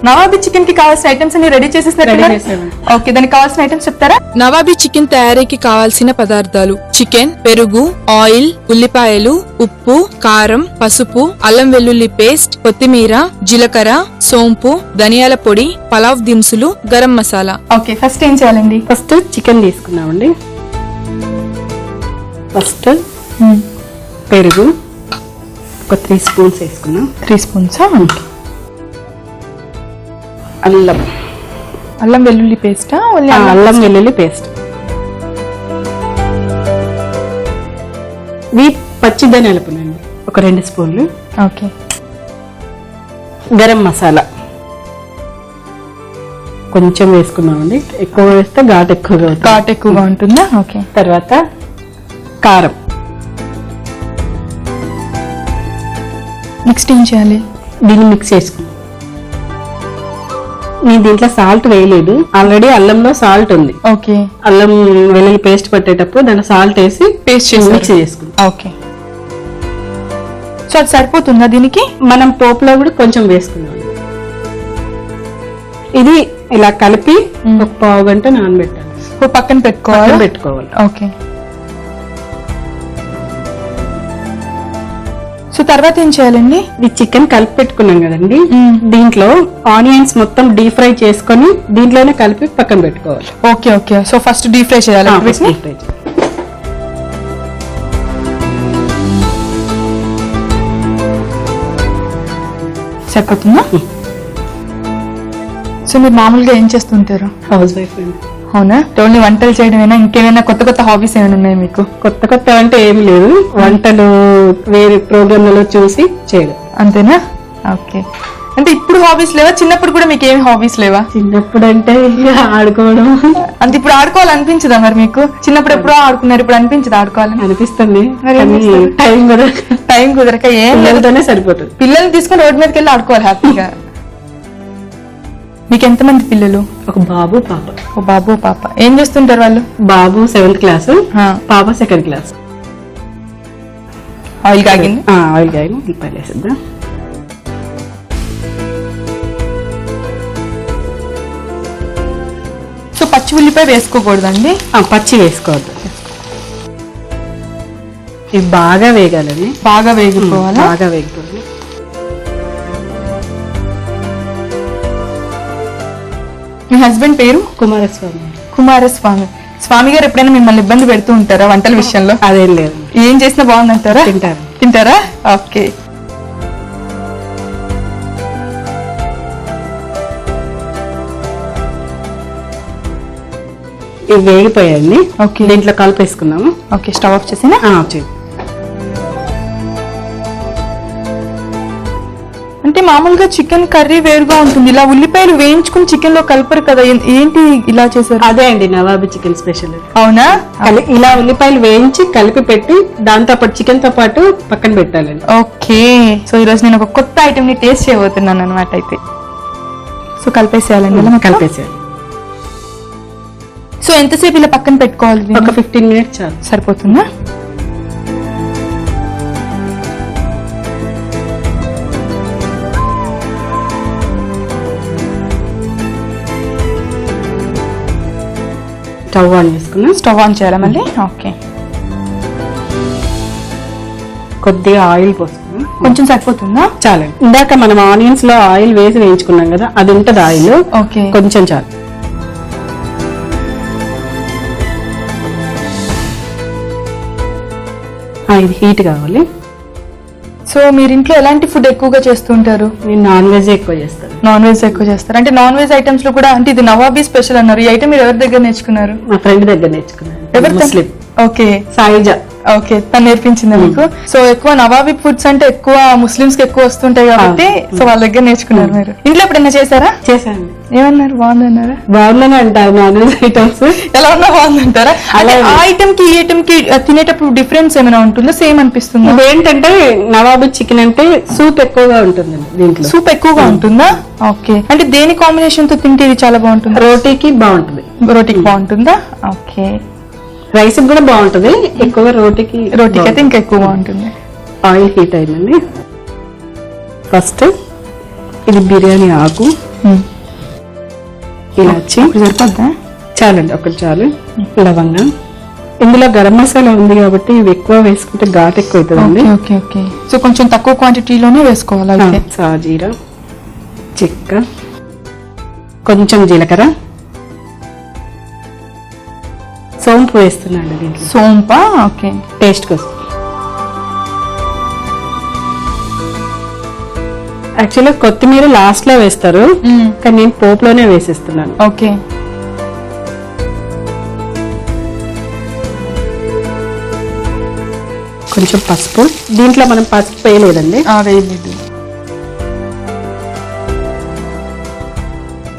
Nawabi chicken కి కావాల్సిన items అన్ని రెడీ చేసేసినట్టున్నారు. ఓకే, దానికి కావాల్సిన ఐటమ్స్ చెప్తారా? నవాబీ చికెన్ తయారీకి కావాల్సిన పదార్థాలు: చికెన్, పెరుగు, ఆయిల్, ఉల్లిపాయలు, ఉప్పు, కారం, పసుపు, అల్లం వెల్లుల్లి పేస్ట్, కొత్తిమీర, జీలకర్ర, సోంపు, ధనియాల పొడి, పలావ్ దినుసులు, గరం మసాలా. ఓకే, ఫస్ట్ ఏం చేయాలండి? ఫస్ట్ చికెన్ తీసుకున్నామండి. ఫస్ట్ పెరుగు ఒక 3 స్పూన్స్ వేసుకున్నాం. 3 స్పూన్స్. అల్లం వెల్లుల్లి పేస్టా? అల్లం వెల్లుల్లి పేస్ట్. పచ్చి ధనియాల పొడి అండి ఒక 2 స్పూన్లు. ఓకే. గరం మసాలా కొంచెం వేసుకున్నామండి, ఎక్కువ వేస్తే ఘాట్ ఎక్కువగా ఉంటుందా? ఓకే. తర్వాత కారం. నెక్స్ట్ ఏం చేయాలి? దీన్ని మిక్స్ చేసుకున్నాం. నేను దీంట్లో సాల్ట్ వేయలేదు, ఆల్రెడీ అల్లంలో సాల్ట్ ఉంది. ఓకే. అల్లం వెల్లుల్లి పేస్ట్ పట్టేటప్పుడు దాంట్లో సాల్ట్ వేసి పేస్ట్ చేసి మిక్స్ చేసుకున్నాం. ఓకే. సో అది సరిపోతుందా దీనికి? మనం పోపులో కూడా కొంచెం వేసుకున్నాం. ఇది ఇలా కలిపి ఒక పావు గంట నానబెట్టాలి. పక్కన పెట్టుకోవాలి. ఓకే. సో తర్వాత ఏం చేయాలండి? ఇది చికెన్ కలిపి పెట్టుకున్నాం కదండి, దీంట్లో ఆనియన్స్ మొత్తం డీప్ ఫ్రై చేసుకొని దీంట్లోనే కలిపి పక్కన పెట్టుకోవాలి. Okay okay. So first deep fry చేయాలి. సరిపోతుందా? సో మీరు మామూలుగా ఏం చేస్తుంటారు? హౌస్ వైఫ్ అండి. అవునా? ఓన్లీ వంటలు చేయడమేనా? ఇంకేమైనా కొత్త కొత్త హాబీస్ ఏమైనా ఉన్నాయి మీకు? కొత్త అంటే ఏమి లేదు, వంటలు వేరే ప్రోగ్రాంలలో చూసి చేయడం అంతేనా? ఓకే. అంటే ఇప్పుడు హాబీస్ లేవా? చిన్నప్పుడు కూడా మీకు ఏమి హాబీస్ లేవా? చిన్నప్పుడు అంటే ఆడుకోవడం. అంటే ఇప్పుడు ఆడుకోవాలనిపించదా మరి మీకు? చిన్నప్పుడు ఎప్పుడో ఆడుకున్నారు, ఇప్పుడు అనిపించదు ఆడుకోవాలని? అనిపిస్తుంది, టైం కుదరక ఏం సరిపోతుంది. పిల్లల్ని తీసుకొని రోడ్డు మీదకి వెళ్ళి ఆడుకోవాలి హ్యాపీగా. మీకు ఎంతమంది పిల్లలు? ఒక బాబు పాప. ఒక బాబు పాప. ఏం చేస్తుంటారు వాళ్ళు? బాబు 7th క్లాస్, పాప 2nd క్లాస్. ఆయిల్ కాగింది. ఆయిల్ కాగింది, ఉల్లిపాయలు వేసిద్దాం. సో పచ్చి ఉల్లిపాయ వేసుకోకూడదండి? పచ్చి వేసుకోవద్దు, ఇవి బాగా వేగాలని. బాగా వేగిపోవాలి. బాగా వేగిపోవాలి. మీ హస్బెండ్ పేరు? కుమారస్వామి. కుమారస్వామి. స్వామి గారు ఎప్పుడైనా మిమ్మల్ని ఇబ్బంది పెడుతూ ఉంటారా వంటల విషయంలో? అదేం లేదు, ఏం చేసినా బాగుందంటారా? తింటారా? ఓకే. ఇవి వేగిపోయాయండి. ఓకే. దీంట్లో కలిపేసుకున్నాము. ఓకే, స్టవ్ ఆఫ్ చేసినా? అంటే మామూలుగా చికెన్ కర్రీ వేరుగా ఉంటుంది, ఇలా ఉల్లిపాయలు వేయించుకుని చికెన్ లో కలపరు కదా, ఏంటి ఇలా చేశారు? అదే అండి నవాబీ చికెన్ స్పెషల్. అవునా? ఇలా ఉల్లిపాయలు వేయించి కలిపి పెట్టి దాంతో పాటు చికెన్ తో పాటు పక్కన పెట్టాలండి. ఓకే. సో ఈరోజు నేను ఒక కొత్త ఐటమ్ ని టేస్ట్ చేయబోతున్నాను అనమాట. అయితే సో కలిపేసేయాలండి. కలిపేసేయాలి. సో ఎంతసేపు ఇలా పక్కన పెట్టుకోవాలి? ఒక 15 minutes చాలు. సరిపోతుందా? స్టవ్ ఆన్ చేసుకున్నాం. స్టవ్ ఆన్ చేయాలా మళ్ళీ? ఓకే. కొద్దిగా ఆయిల్ పోసుకున్నాం. కొంచెం సరిపోతుందా? చాలు. ఇందాక మనం ఆనియన్స్ లో ఆయిల్ వేసి వేయించుకున్నాం కదా, అది ఉంటది ఆయిల్. ఓకే. కొంచెం చాలు. ఇది హీట్ కావాలి. సో మీరు ఇంట్లో ఎలాంటి ఫుడ్ ఎక్కువగా చేస్తుంటారు? నేను నాన్ వెజ్ ఎక్కువ చేస్తాను. నాన్ వెజ్ ఎక్కువ చేస్తారు. అంటే నాన్ వెజ్ ఐటమ్స్ లో కూడా, అంటే ఇది నవాబీ స్పెషల్ అన్నారు, ఈ ఐటమ్ మీరు ఎవరి దగ్గర నేర్చుకున్నారు? మా ఫ్రెండ్ దగ్గర నేర్చుకున్నాను. ఎవరు? ముస్లిం. ఓకే. సాయిజా. ఓకే, తను నేర్పించింది మీకు. సో ఎక్కువ నవాబీ ఫుడ్స్ అంటే ఎక్కువ ముస్లిమ్స్ కి ఎక్కువ వస్తుంటాయి కాబట్టి సో వాళ్ళ దగ్గర నేర్చుకున్నారు మీరు. ఇంట్లో ఎప్పుడైనా చేశారా? చేశాను. ఏమన్నారు? బాగుందన్నారా? బాగుందని అంటారు. నాన్ వెజ్ ఐటమ్స్ ఎలా ఉన్నా బాగుందంటారా? అంటే ఆ ఐటమ్ కి ఈ ఐటమ్ కి తినేటప్పుడు డిఫరెన్స్ ఏమైనా ఉంటుందా? సేమ్ అనిపిస్తుందా? ఏంటంటే నవాబీ చికెన్ అంటే సూప్ ఎక్కువగా ఉంటుంది దీంట్లో. సూప్ ఎక్కువగా ఉంటుందా? ఓకే. అంటే దేని కాంబినేషన్ తో తింటే ఇది చాలా బాగుంటుంది? రోటీకి బాగుంటుంది. రోటీకి బాగుంటుందా? ఓకే. రైస్ కూడా బాగుంటుంది, ఎక్కువగా రోటీకి అయితే ఇంకా ఎక్కువ బాగుంటుంది. ఆయిల్ హీట్ అయిందండి. ఫస్ట్ ఇది బిర్యానీ ఆకు, ఇలాచి సరిపోద్దా? చాలండి, ఒకటి చాలు. లవంగం, ఇందులో గరం మసాలా ఉంది కాబట్టి ఇవి ఎక్కువ వేసుకుంటే ఘాట్ ఎక్కువ అవుతుందండి. Okay okay. సో కొంచెం తక్కువ క్వాంటిటీలోనే వేసుకోవాలి అయితే. సాజీరా, చెక్క, కొంచెం జీలకర్ర, సోంపు వేస్తున్నాండి దీంట్లో. సోంపా? ఓకే. టేస్ట్ కోసం. యాక్చువల్గా కొత్తిమీర లాస్ట్ లో వేస్తారు, కానీ నేను పోపులోనే వేసేస్తున్నాను. ఓకే. కొంచెం పసుపు, దీంట్లో మనం పసుపు వేయలేదండి. వేయలేదు.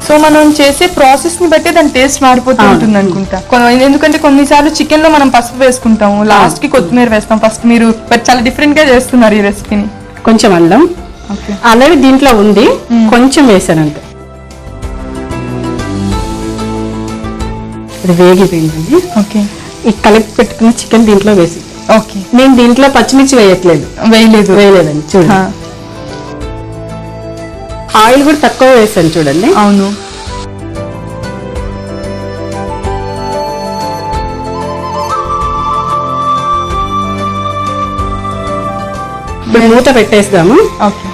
సో మనం చేసే ప్రాసెస్ ని బట్టి దాని టేస్ట్ మారిపోతూ ఉంటుంది అనుకుంటా. ఎందుకంటే కొన్నిసార్లు చికెన్ లో మనం పసుపు వేసుకుంటాము, లాస్ట్ కి కొత్తిమీర వేస్తాం. ఫస్ట్ మీరు చాలా డిఫరెంట్ గా చేస్తున్నారు ఈ రెసిపీని. కొంచెం అల్లం, అలాగే దీంట్లో ఉంది, కొంచెం వేసాను అంతే. ఇది వేగిపోయిందండి. ఓకే. ఈ కలిపి పెట్టుకున్న చికెన్ దీంట్లో వేసి. ఓకే. నేను దీంట్లో పచ్చిమిర్చి వేయలేదండి. చూడండి, ఆయిల్ కూడా తక్కువ వేసాను చూడండి. అవును. ఇప్పుడు మూత పెట్టేస్తాము. ఓకే.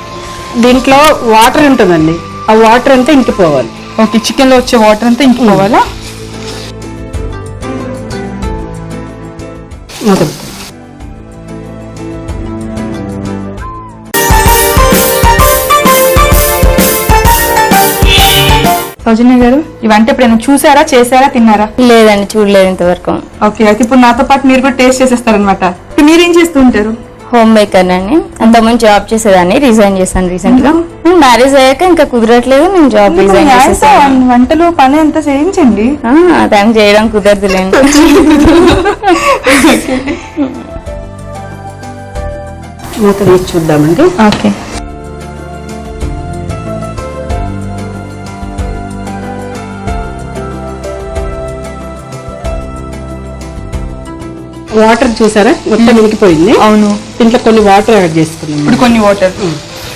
దీంట్లో వాటర్ ఉంటుందండి, ఆ వాటర్ అంతా ఇంకిపోవాలి. ఓకే. చికెన్ లో వచ్చే వాటర్ అంతా ఇంకిపోవాలా? మూత. సౌజన్య గారు, ఇవంటే ఎప్పుడైనా చూసారా, చేశారా, తిన్నారా? లేదండి, చూడలేదు ఇంతవరకు. ఓకే. అయితే ఇప్పుడు నాతో పాటు మీరు కూడా టేస్ట్ చేసేస్తారనమాట. మీరేం చేస్తూ ఉంటారు? హోమ్ మేకర్ అండి. అంతకుముందు జాబ్ చేసేదాన్ని, రిజైన్ చేశాను రీసెంట్ గా. మ్యారేజ్ అయ్యాక ఇంకా కుదరట్లేదు, నేను జాబ్ రిజైన్ చేసేసాను. వంటలు పని అంతా చేయించండి. టైం చేయడం కుదరదులేండి. మూత తీసి చూద్దామండి. ఓకే. వాటర్ చూసారా, మొత్తం ఉడికిపోయింది. అవును. దీంట్లో కొన్ని వాటర్ యాడ్ చేసుకున్నాం. ఇప్పుడు కొన్ని వాటర్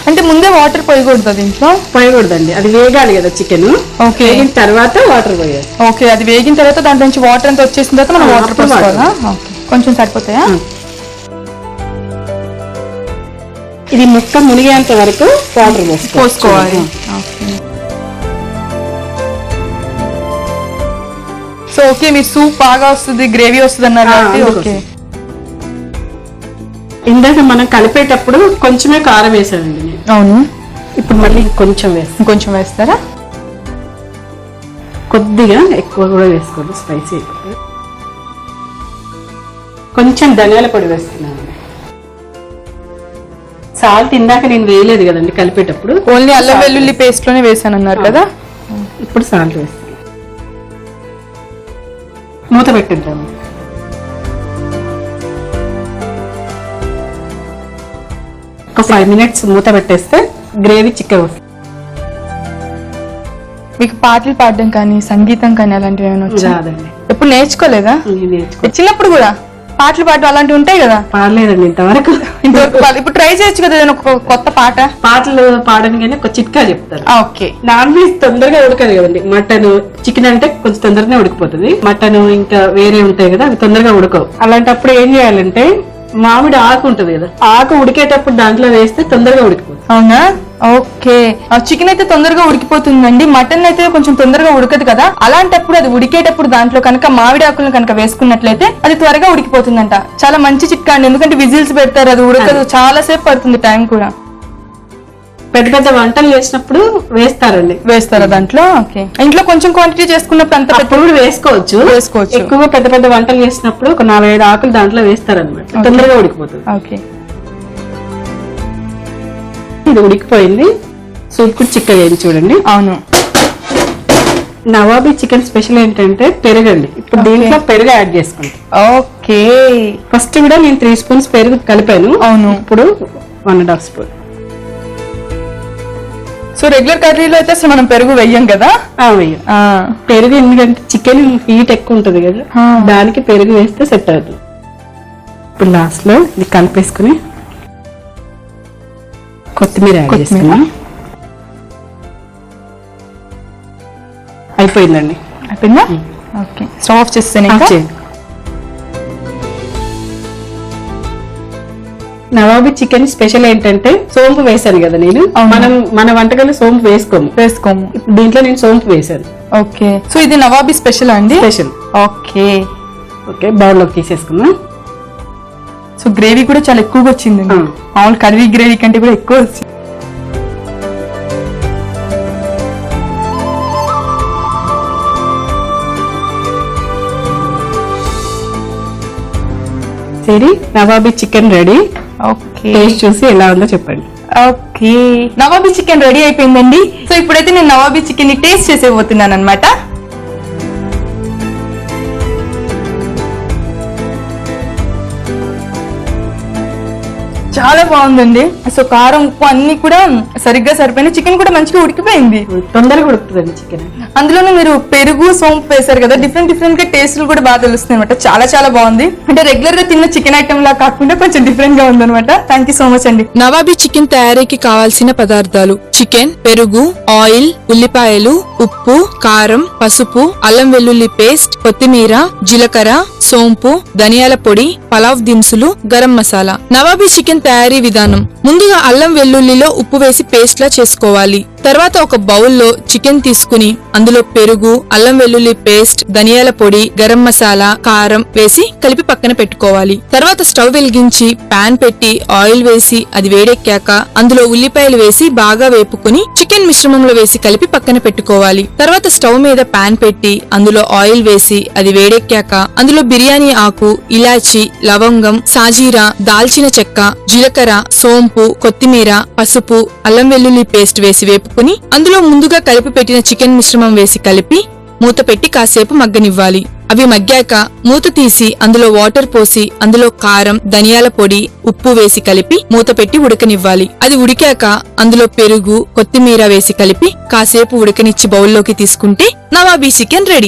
అంటే ముందే వాటర్ పోయకూడదు దీంట్లో? పోయకూడదండి, అది వేగాలి కదా చికెన్. ఓకే. వేగిన తర్వాత వాటర్ పోయాలి. ఓకే. అది వేగిన తర్వాత దాంట్లో నుంచి వాటర్ అంతా వచ్చేసిన తర్వాత మనం వాటర్ పోసుకోవాలా? ఓకే. కొంచెం సరిపోతాయా? ఇది ముక్క మునిగేంత వరకు వాటర్ పోసుకోవాలి. సో ఓకే, మీరు సూప్ బాగా వస్తుంది, గ్రేవీ వస్తుంది అన్నారు కాబట్టి. ఓకే. ఇందాక మనం కలిపేటప్పుడు కొంచెమే కారం వేసానండి నేను. అవును. ఇప్పుడు మళ్ళీ కొంచెం వేస్తాను. కొంచెం వేస్తారా? కొద్దిగా ఎక్కువ కూడా వేసుకోండి, స్పైసీ ఎక్కువ. కొంచెం ధనియాల పొడి వేస్తున్నాను. సాల్ట్ ఇందాక నేను వేయలేదు కదండి కలిపేటప్పుడు, ఓన్లీ అల్లం వెల్లుల్లి పేస్ట్ లోనే వేసాను అన్నారు కదా. ఇప్పుడు సాల్ట్ వేస్తాను. మూత పెట్టిద్దాము. ఒక 5 minutes మూత పెట్టేస్తే గ్రేవీ చిక్కగా వస్తుంది. మీకు పాటలు పాడడం కానీ, సంగీతం కానీ అలాంటివి ఏమైనా వచ్చా? రాదండి. ఎప్పుడు నేర్చుకోలేదా? చిన్నప్పుడు కూడా పాటలు పాడడం అలాంటివి ఉంటాయి కదా? పాడలేదండి ఇంతవరకు. ఇప్పుడు ట్రై చేయొచ్చు కదా ఏదైనా ఒక కొత్త పాట. పాటలు పాడడానికి ఒక చిట్కా చెప్తారు. ఓకే. నాన్ వెజ్ తొందరగా ఉడకదు కదండి. మటన్, చికెన్ అంటే కొంచెం తొందరగానే ఉడికిపోతుంది. మటన్ ఇంకా వేరే ఉంటాయి కదా, అవి తొందరగా ఉడకవు. అలాంటప్పుడు ఏం చేయాలంటే, మామిడి ఆకు ఉంటది కదా, ఆకు ఉడికేటప్పుడు దాంట్లో వేస్తే తొందరగా ఉడికిపోతుంది. అవునా? ఓకే. చికెన్ అయితే తొందరగా ఉడికిపోతుందండి, మటన్ అయితే కొంచెం తొందరగా ఉడకదు కదా. అలాంటప్పుడు అది ఉడికేటప్పుడు దాంట్లో కనుక మామిడి ఆకులను కనుక వేసుకున్నట్లయితే అది త్వరగా ఉడికిపోతుందంట. చాలా మంచి చిట్కా అండి, ఎందుకంటే విజిల్స్ పెడతారు, అది ఉడకదు, చాలా సేపు పడుతుంది టైం కూడా. పెద్ద పెద్ద వంటలు చేసినప్పుడు వేస్తారండి. వేస్తారా దాంట్లో? ఓకే. ఇంట్లో కొంచెం క్వాంటిటీ చేసుకున్నప్పుడు అంత పెద్దప్పుడు వేసుకోవచ్చు. ఎక్కువ పెద్ద పెద్ద వంటలు చేసినప్పుడు ఒక 4-5 ఆకులు దాంట్లో వేస్తారనమాట, తొందరగా ఉడికిపోతుంది. ఓకే. ఇది ఉడికిపోయింది. సూప్ కూడా చిక్కగా అయింది చూడండి. అవును. నవాబీ చికెన్ స్పెషల్ ఏంటంటే పెరుగండి. ఇప్పుడు దీంట్లో పెరుగు యాడ్ చేసుకుంటాం. ఓకే. ఫస్ట్ కూడా నేను 3 spoons పెరుగు కలిపాను. అవును. ఇప్పుడు 1.5 spoon. సో రెగ్యులర్ కర్రీలో అయితే అసలు మనం పెరుగు వెయ్యం కదా? వెయ్యం. పెరుగు ఎందుకంటే చికెన్ హీట్ ఎక్కువ ఉంటది కదా, దానికి పెరుగు వేస్తే సెట్ అవుతుంది. ఇప్పుడు లాస్ట్ లో ఇది కలిపేసుకుని కొత్తిమీర యాడ్ చేసుకున్నాం. అయిపోయిందండి. అయిపోయిందా? ఓకే, స్టవ్ ఆఫ్ చేస్తాను. ఆఫ్ చేయండి. నవాబీ చికెన్ స్పెషల్ ఏంటంటే సోంపు వేసాను కదా నేను. మన వంటకాలు సోంపు వేసుకోము. దీంట్లో నేను సోంపు వేసాను. ఓకే, సో ఇది నవాబీ స్పెషల్ అండి? స్పెషల్. ఓకే ఓకే, బౌల్లోకి తీసేసుకుందాం. సో గ్రేవీ కూడా చాలా ఎక్కువగా వచ్చింది. మామూలు కర్రీ గ్రేవీ కంటే కూడా ఎక్కువ వచ్చింది. సరే, nawabi chicken ready. Okay, taste చూసి ఎలా ఉందో చెప్పండి. ఓకే, నవాబీ చికెన్ రెడీ అయిపోయిందండి. సో ఇప్పుడైతే నేను నవాబీ చికెన్ ని టేస్ట్ చేసేపోతున్నాను అనమాట. చాలా బాగుందండి. సో కారం, ఉప్పు అన్ని కూడా సరిగ్గా సరిపోయినాయి. చికెన్ కూడా మంచిగా ఉడికిపోయింది, తొందరగా ఉడుకుతుందండి చికెన్. అందులోనే మీరు పెరుగు, సోంపు వేశారు కదా, డిఫరెంట్ గా టేస్ట్లు కూడా బాగా తెలుస్తుంది అనమాట. చాలా బాగుంది. అంటే రెగ్యులర్ గా తిన్న చికెన్ ఐటమ్ లా కాకుండా కొంచెం డిఫరెంట్ గా ఉందన్నమాట. థ్యాంక్ యూ సో మచ్ అండి. నవాబీ చికెన్ తయారీకి కావాల్సిన పదార్థాలు: చికెన్, పెరుగు, ఆయిల్, ఉల్లిపాయలు, ఉప్పు, కారం, పసుపు, అల్లం వెల్లుల్లి పేస్ట్, కొత్తిమీర, జీలకర్ర, సోంపు, ధనియాల పొడి, పలావ్ దినుసులు, గరం మసాలా. నవాబీ చికెన్ తయారీ విధానం: ముందుగా అల్లం వెల్లుల్లిలో ఉప్పు వేసి పేస్ట్ లా చేసుకోవాలి. తర్వాత ఒక బౌల్లో చికెన్ తీసుకుని అందులో పెరుగు, అల్లం వెల్లుల్లి పేస్ట్, ధనియాల పొడి, గరం మసాలా, కారం వేసి కలిపి పక్కన పెట్టుకోవాలి. తర్వాత స్టవ్ వెలిగించి పాన్ పెట్టి ఆయిల్ వేసి అది వేడెక్కాక అందులో ఉల్లిపాయలు వేసి బాగా వేపుకుని చికెన్ మిశ్రమంలో వేసి కలిపి పక్కన పెట్టుకోవాలి. తర్వాత స్టవ్ మీద పాన్ పెట్టి అందులో ఆయిల్ వేసి అది వేడెక్కాక అందులో బిర్యానీ ఆకు, ఇలాచి, లవంగం, సాజీరా, దాల్చిన చెక్క, జీలకర్ర, సోంపు, కొత్తిమీర, పసుపు, అల్లం వెల్లుల్లి పేస్ట్ వేసి వేపుకుని అందులో ముందుగా కలిపి పెట్టిన చికెన్ మిశ్రమం వేసి కలిపి మూత పెట్టి కాసేపు మగ్గనివ్వాలి. అవి మగ్గాక మూత తీసి అందులో వాటర్ పోసి అందులో కారం, ధనియాల పొడి, ఉప్పు వేసి కలిపి మూత పెట్టి ఉడకనివ్వాలి. అది ఉడికాక అందులో పెరుగు, కొత్తిమీర వేసి కలిపి కాసేపు ఉడకనిచ్చి బౌల్లోకి తీసుకుంటే నవాబీ చికెన్ రెడీ.